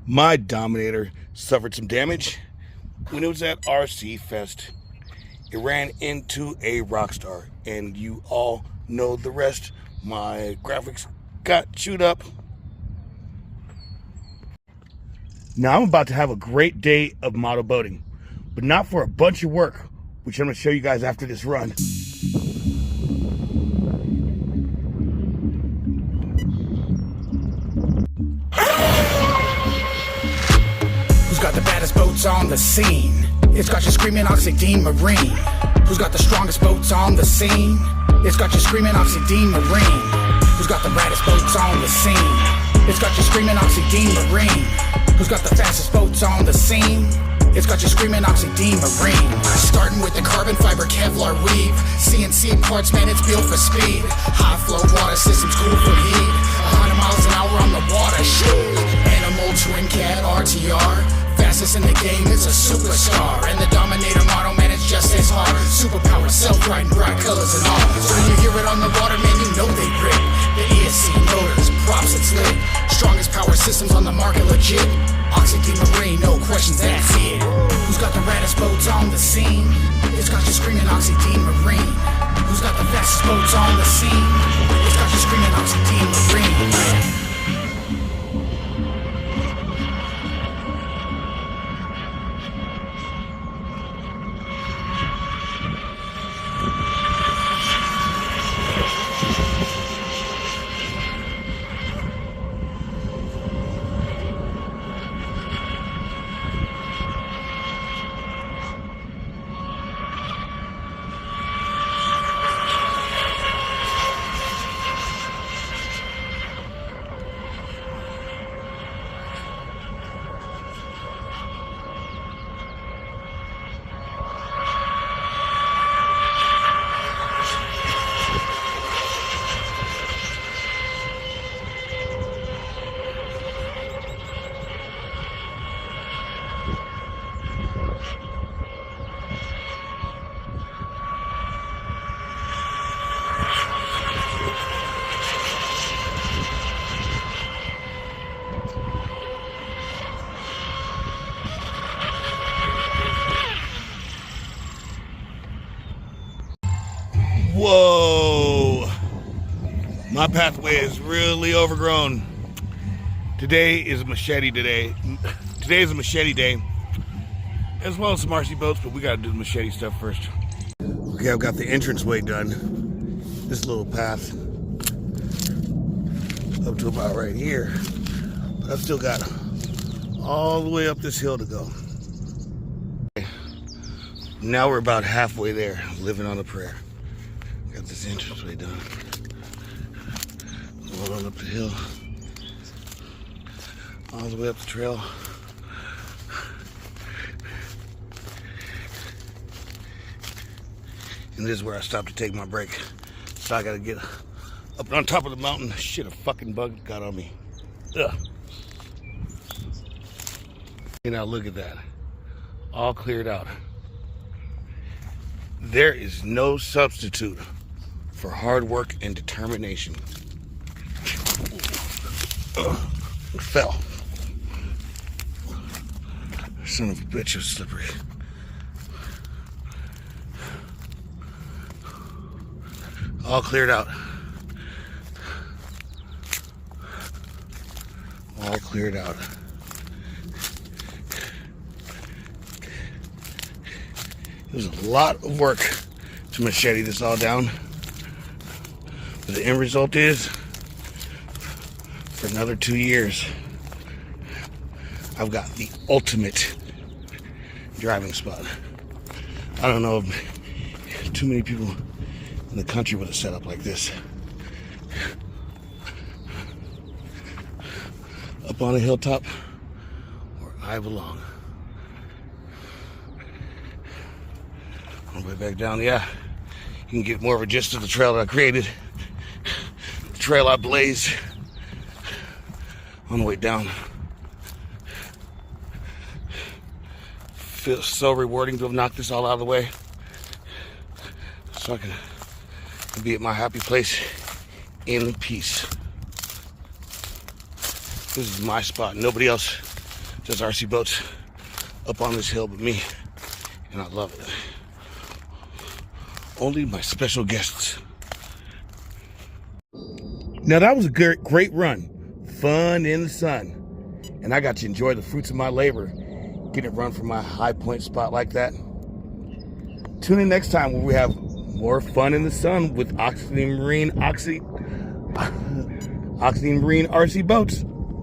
My Dominator suffered some damage when it was at RC Fest. It ran into a Rockstar, and you all know the rest. My graphics got chewed up. Now I'm about to have a great day of model boating, but not for a bunch of work, which I'm going to show you guys after this run. Who's got the baddest boats on the scene? It's got you screaming Oxidean Marine. Who's got the strongest boats on the scene? It's got you screaming Oxidean Marine. Who's got the baddest boats on the scene? It's got you screaming Oxidean Marine. Who's got the fastest boats on the scene? It's got you screaming Oxidean Marine. Starting with the carbon fiber Kevlar weave, CNC parts, man, it's built for speed. High flow water systems, cool from heat. 100 miles an hour on the water, shit. Animal twin cat RTR, fastest in the game, it's a superstar. And the Dominator model, man, it's just as hard. Superpower, self-riding, bright colors and all. So when you hear it on the water, man, you know they grip. The ESC motors, props, it's lit. Strongest power systems on the market, legit. Oxidean Marine, no questions, that's it. Who's got the raddest boats on the scene? It's got you screaming Oxidean Marine. Who's got the fastest boats on the scene? It's got you screaming Oxidean Marine. Whoa! My pathway is really overgrown. Today is a machete day. Today is a machete day, as well as some RC boats, but we gotta do the machete stuff first. Okay, I've got the entranceway done. This little path up to about right here, but I've still got all the way up this hill to go. Now we're about halfway there, living on a prayer. Got this entranceway done. Going on up the hill, all the way up the trail. And this is where I stopped to take my break. So I gotta get up on top of the mountain. Shit, a fucking bug got on me. Ugh. And now look at that. All cleared out. There is no substitute for hard work and determination. Fell. Son of a bitch, it's slippery. All cleared out. All cleared out. It was a lot of work to machete this all down. But the end result is, for another 2 years, I've got the ultimate driving spot. I don't know if too many people in the country would have set up like this. Up on a hilltop where I belong. On the way back down, yeah, you can get more of a gist of the trail that I created. The trail I blazed on the way down. Feels so rewarding to have knocked this all out of the way, so I can be at my happy place in peace. This is my spot. Nobody else Just RC boats up on this hill but me, and I love it. Only my special guests. Now that was a great run. Fun in the sun. And I got to enjoy the fruits of my labor. Getting it run from my high point spot like that. Tune in next time where we have more fun in the sun with Oxidean Marine RC boats.